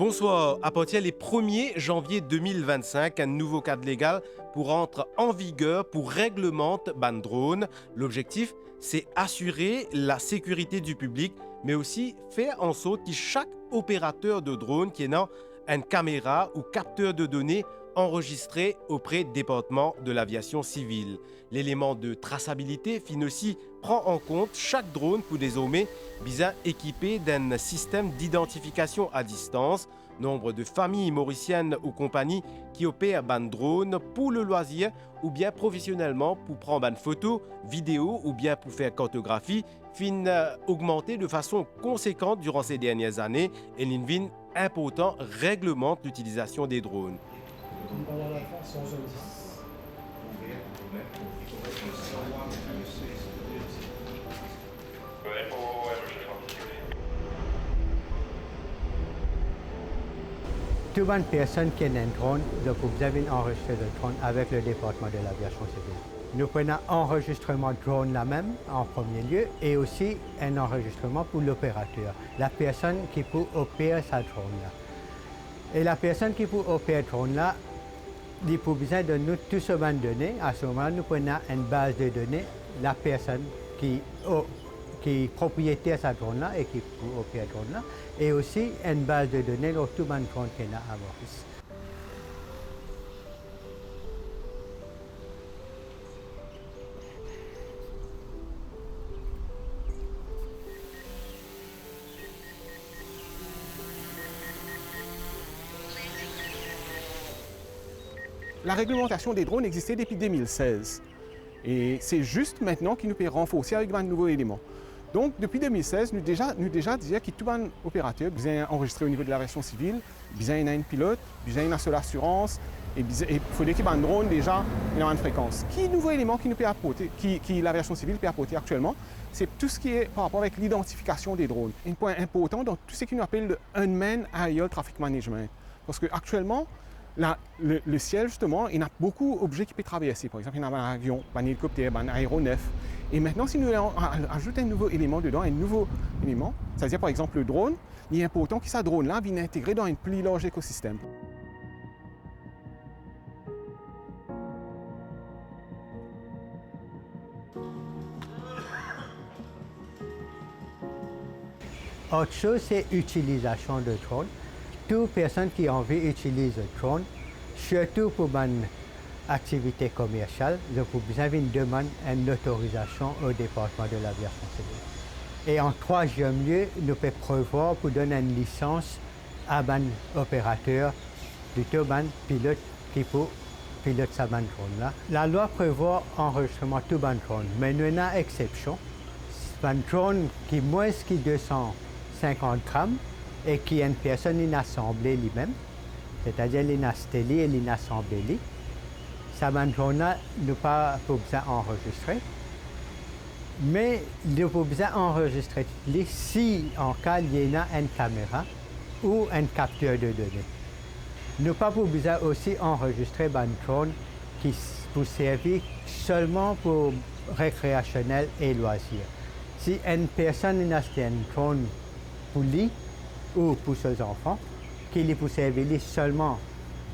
Bonsoir. À partir du 1er janvier 2025, un nouveau cadre légal pour entrer en vigueur pour réglementer ban drone. L'objectif, c'est assurer la sécurité du public, mais aussi faire en sorte que chaque opérateur de drone qui est dans une caméra ou capteur de données enregistré auprès du département de l'aviation civile. L'élément de traçabilité fin aussi prend en compte chaque drone pour désormais bien équipé d'un système d'identification à distance. Nombre de familles mauriciennes ou compagnies qui opèrent ban drone pour le loisir ou bien professionnellement pour prendre ban photo, vidéo ou bien pour faire cartographie fin augmenter de façon conséquente durant ces dernières années et l'invin important réglemente l'utilisation des drones. Toute bonne personne qui a un drone, donc vous avez enregistré le drone avec le département de l'aviation civile. Nous prenons enregistrement drone là même en premier lieu et aussi un enregistrement pour l'opérateur, la personne qui peut opérer sa drone là. Et la personne qui peut opérer drone là, il peut besoin de nous tout ce banc de données. À ce moment, nous prenons une base de données, la personne qui est propriétaire de sa drone là et qui peut opérer drone là, et aussi une base de données de tout le drone qu'il y a à Maurice. La réglementation des drones existait depuis 2016. Et c'est juste maintenant qu'il nous peut renforcer avec un nouveau élément. Donc, depuis 2016, nous déjà disions que tout un opérateur besoin enregistré au niveau de l'aviation civile, besoin d'un pilote, besoin d'une seule assurance, et il faudrait qu'il y ait un drone déjà dans une fréquence. Qui nouveau élément qui nous peut apporter, qui l'aviation civile peut apporter actuellement, c'est tout ce qui est par rapport avec l'identification des drones. Un point important dans tout ce qu'on appelle le Unmanned Aerial Traffic Management. Parce qu'actuellement, le ciel, justement, il y a beaucoup d'objets qui peuvent traverser. Par exemple, il y a un avion, un hélicoptère, un aéronef. Et maintenant, si nous ajoutons un nouveau élément dedans, c'est-à-dire par exemple le drone, il est important que ce drone-là vienne intégrer dans un plus large écosystème. Autre chose, c'est l'utilisation de drone. Toute personne qui a envie d'utiliser le drone, surtout pour une activité commerciale, vous avez une demande, une autorisation au département de l'aviation civile. Et en troisième lieu, nous pouvons prévoir pour donner une licence à un opérateur, plutôt un pilote qui peut piloter ce drone là. La loi prévoit enregistrement de tout drone, mais nous avons une exception. Un drone qui est moins que 250 grammes, et qui est une personne inassemblée lui-même, c'est-à-dire l'inastelée et l'inassemblée. Ça drone-là, nous pas besoin d'enregistrer, mais nous pas besoin d'enregistrer si en cas il y a une caméra ou un capteur de données. Nous pas besoin aussi d'enregistrer un drone qui peut servir seulement pour récréationnel et loisir. Si une personne a un drone pour lui, ou pour ses enfants, qui peut servir seulement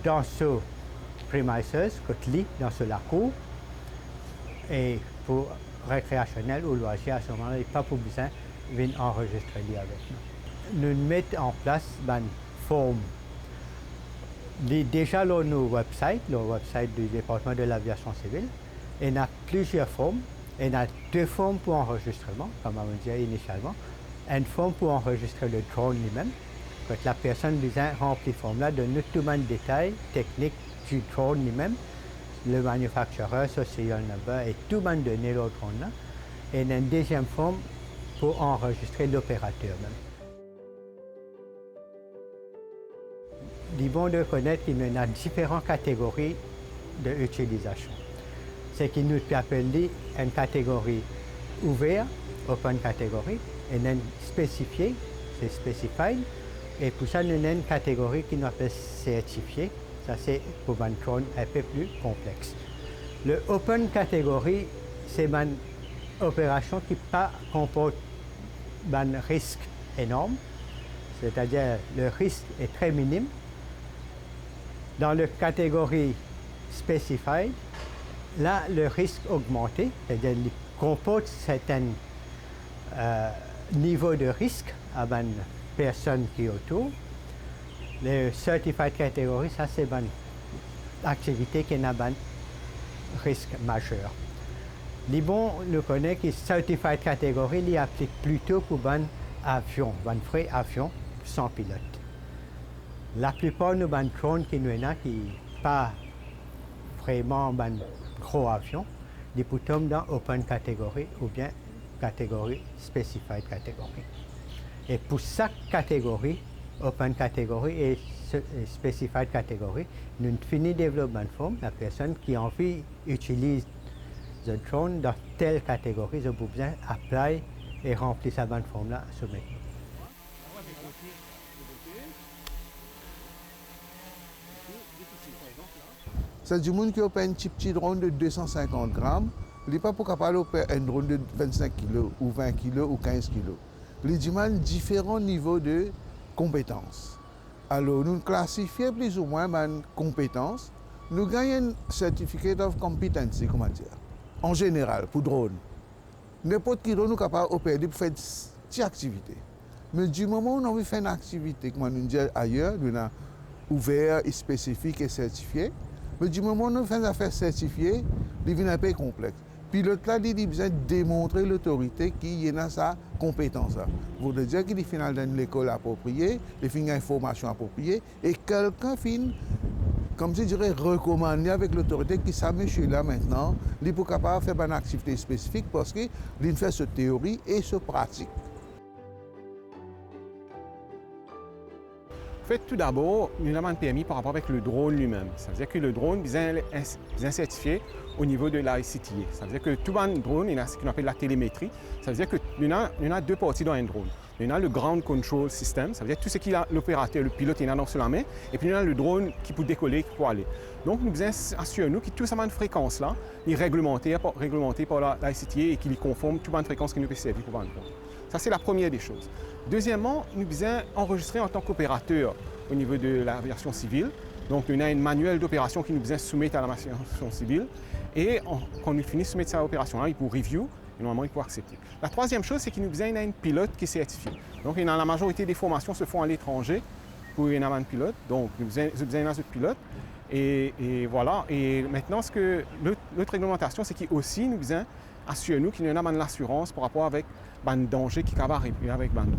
dans ce premises, dans ce cour, et pour récréationnel ou loisir, à ce moment-là, il n'y a pas besoin d'enregistrer avec nous. Nous mettons en place une forme. Déjà, sur le website du département de l'aviation civile, il y a plusieurs formes. Il y a deux formes pour enregistrement, comme on dit initialement. Une forme pour enregistrer le drone lui-même. Quand la personne remplit la forme-là, donne tout le détail technique du drone lui-même, le manufactureur, social number et tout le données le drone-là. Et une deuxième forme pour enregistrer l'opérateur même. Il est bon de reconnaître qu'il y a différentes catégories d'utilisation. C'est qu'il nous appelle une catégorie ouverte, open catégorie, et une spécifiée, c'est specified, et pour ça, nous avons une catégorie qui nous appelle certifiée. Ça, c'est pour un drone un peu plus complexe. Le open catégorie, c'est une opération qui ne comporte pas un risque énorme, c'est-à-dire le risque est très minime. Dans la catégorie specified, là, le risque augmenté, c'est-à-dire qu'il comporte certains niveaux de risque à une personne qui est autour. Le certified catégorie, ça c'est une activité qui a un risque majeur. Les bons nous connaissent que certified catégorie, il applique plutôt pour un avion, un vrai avion sans pilote. La plupart de nos drones qui nous ont, qui pas vraiment un gros avion, ils peuvent tomber dans open catégorie ou bien catégorie specified catégorie. Et pour chaque catégorie, open catégorie et specified catégorie, nous finissons développement forme. La personne qui a envie d'utiliser le drone dans telle catégorie, je peux bien appliquer et remplir sa bonne forme là, soumettre. C'est du monde qui a un petit drone de 250 grammes. Il n'est pas pour capable de faire un drone de 25 kg ou 20 kg ou 15 kg. Il demande différents niveaux de compétences. Alors, nous classifions plus ou moins les compétences. Nous gagnons un certificate of competency, comment dire, en général, pour drone. N'importe qui drone est capable d'opérer pour faire une petite activité. Mais du moment où on a envie de faire une activité, comme on dit ailleurs, nous avons ouvert, et spécifique et certifié. Mais du moment où on fait des affaires certifiées, il devient un peu complexe. Puis l'autre là, il a besoin de démontrer l'autorité qui a sa compétence. Vous voulez dire qu'il est final dans l'école appropriée, il fait une information appropriée, et quelqu'un finit, comme je dirais, recommandé avec l'autorité qui sait monsieur là maintenant, il est capable de faire une activité spécifique parce qu'il fait ce théorie et ce pratique. En fait, tout d'abord, nous avons un permis par rapport avec le drone lui-même. Ça veut dire que le drone est bien certifié au niveau de l'ICTA. Ça veut dire que tout un drone, il a ce qu'on appelle la télémétrie. Ça veut dire que nous avons deux parties dans un drone. Nous avons le ground control system, ça veut dire tout ce qu'il a l'opérateur, le pilote, il a dans la main. Et puis nous avons le drone qui peut décoller, qui peut aller. Donc nous assurons que toute cette fréquence-là est réglementée par l'ICTA et qu'il est conforme à toute une fréquence qui nous peut servir pour un drone. Ça, c'est la première des choses. Deuxièmement, nous devons enregistrer en tant qu'opérateur au niveau de l'aviation civile. Donc, nous avons un manuel d'opération qui nous besoin soumettre à l'aviation civile. Et quand nous finissons de soumettre cette opération-là, il peut review et normalement, il peut accepter. La troisième chose, c'est qu'il nous besoin d'un pilote qui est certifié. Donc, la majorité des formations se font à l'étranger pour un pilote. Donc, nous avons besoin d'un pilote. Et voilà. Et maintenant, l'autre réglementation, c'est qu'aussi, nous devons assurer nous qu'il y a une l'assurance par rapport avec un danger qui va arriver avec un drone.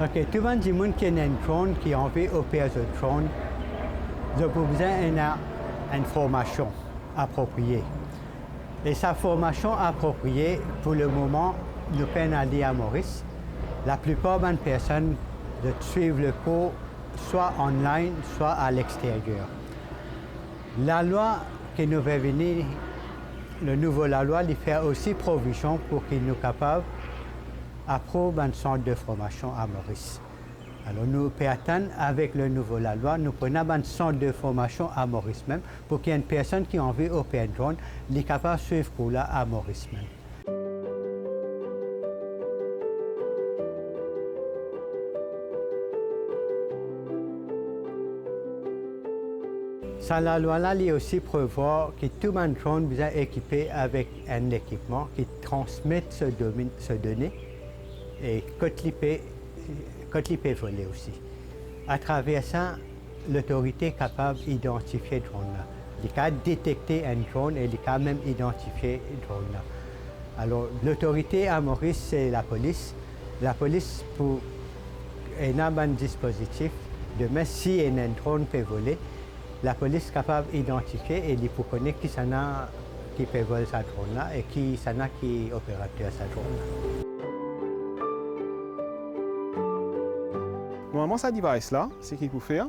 Ok, tout le monde dit qui a un drone, qui a envie d'opérer ce drone, ils ont besoin d'une formation appropriée. Et sa formation appropriée, pour le moment, nous peine à aller à Maurice. La plupart des personnes suivent le cours soit online, soit à l'extérieur. La loi qui nous va venir, la loi, il fait aussi provision pour qu'il nous capable d'approuver un centre de formation à Maurice. Alors nous pouvons attendre avec la loi, nous prenons un centre de formation à Maurice même pour qu'il y ait une personne qui a envie d'opérer un drone, il est capable de suivre pour là à Maurice même. Sans la loi, là, il aussi prévoit que tout un drone est équipé avec un équipement qui transmet ce données et quand il peut voler aussi. À travers ça, l'autorité est capable d'identifier le drone là. Il est capable de détecter un drone et il est capable même d'identifier le drone là. Alors, l'autorité à Maurice, c'est la police. La police, pour un dispositif, demain, si un drone peut voler, la police est capable d'identifier et il peut connaître qui peut voler sa drone là et qui est opérateur de sa drone là. Normalement, ce device-là, c'est qu'il peut faire.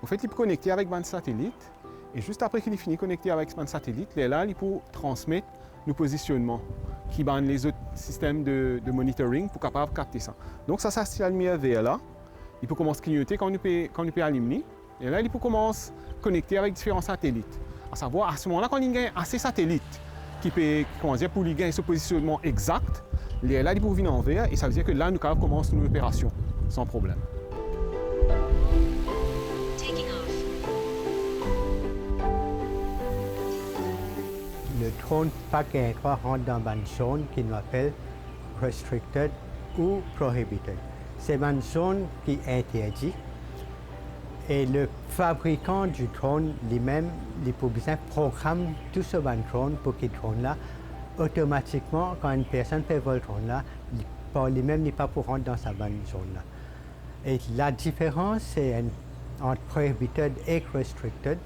En fait, il peut connecter avec un satellite. Et juste après qu'il finit de connecter avec un satellite, là, il peut transmettre nos positionnements qui ban les autres systèmes de monitoring pour capable capter ça. Donc, ça c'est la lumière vert là. Il peut commencer à clignoter quand on peut allumer. Et là, il peut commencer à connecter avec différents satellites. À savoir, à ce moment-là, quand il y a assez de satellites qui peut, comment dire, pour lui gagner ce positionnement exact, là, il peut venir en vert et ça veut dire que là, nous commençons une opération sans problème. Le drone PAC 1 rentre dans une zone qui nous appelle restricted ou prohibited. C'est une zone qui est interdite et le fabricant du drone lui-même, il peut bien programmer tout ce drone pour que le drone là, automatiquement, quand une personne fait voler le drone là, par lui-même, il n'est pas pour rentrer dans sa zone là. Et la différence, c'est entre prohibited et restricted.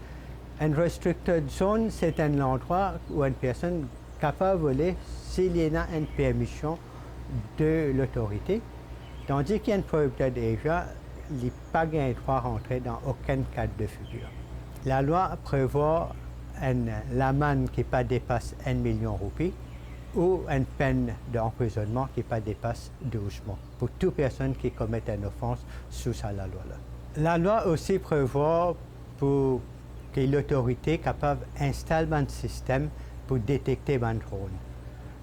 Une restricted zone, c'est un endroit où une personne est capable de voler s'il y a une permission de l'autorité. Tandis qu'il y a une prohibited area, il n'est pas le droit de rentrer dans aucun cas de figure. La loi prévoit l'amende qui ne pas dépasse 1 million de roupies ou une peine d'emprisonnement qui ne pas dépasse 12 mois pour toute personne qui commet une offense sous la loi. La loi aussi prévoit pour que l'autorité est capable d'installer un système pour détecter un drone.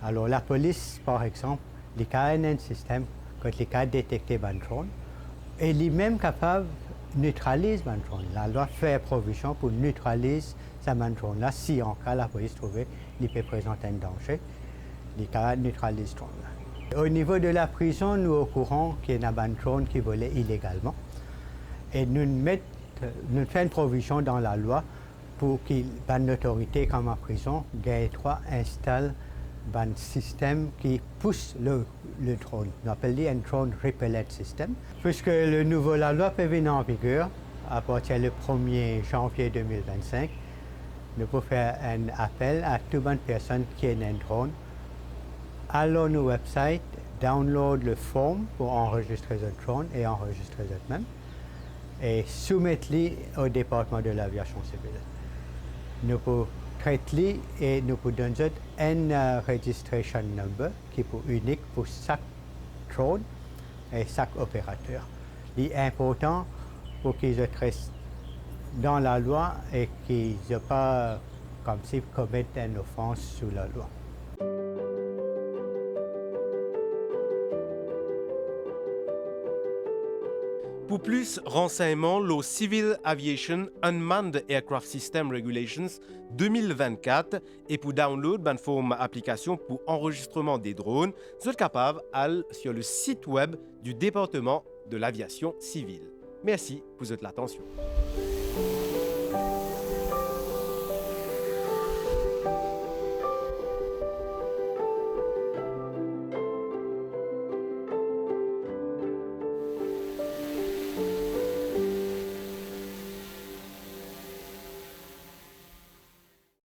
Alors la police, par exemple, il a un système quand il a détecté un drone et il est même capable de neutraliser un drone. La loi fait provision pour neutraliser ce drone là si en cas la police trouve qu'il peut présenter un danger. Il a neutralisé ce drone. Au niveau de la prison, nous sommes au courant qu'il y a un drone qui volait illégalement et nous faisons une provision dans la loi pour qu'une autorité comme la prison ait droit installe un système qui pousse le drone. On appelle un drone repellent system. Puisque la loi peut venir en vigueur à partir du 1er janvier 2025, nous pouvons faire un appel à toute bonne personne qui a un drone. Allons sur notre website, download le forme pour enregistrer le drone et enregistrer le même et soumettre-le au département de l'aviation civile. Nous pouvons traiter et nous pouvons donner un registration number qui est unique pour chaque drone et chaque opérateur. Il est important pour qu'ils restent dans la loi et qu'ils ne pas comme s'ils commettent une offense sous la loi. Pour plus renseignements, le Civil Aviation Unmanned Aircraft System Regulations 2024 et pour download une forme application pour enregistrement des drones, vous êtes capable d'aller sur le site web du département de l'aviation civile. Merci pour votre attention.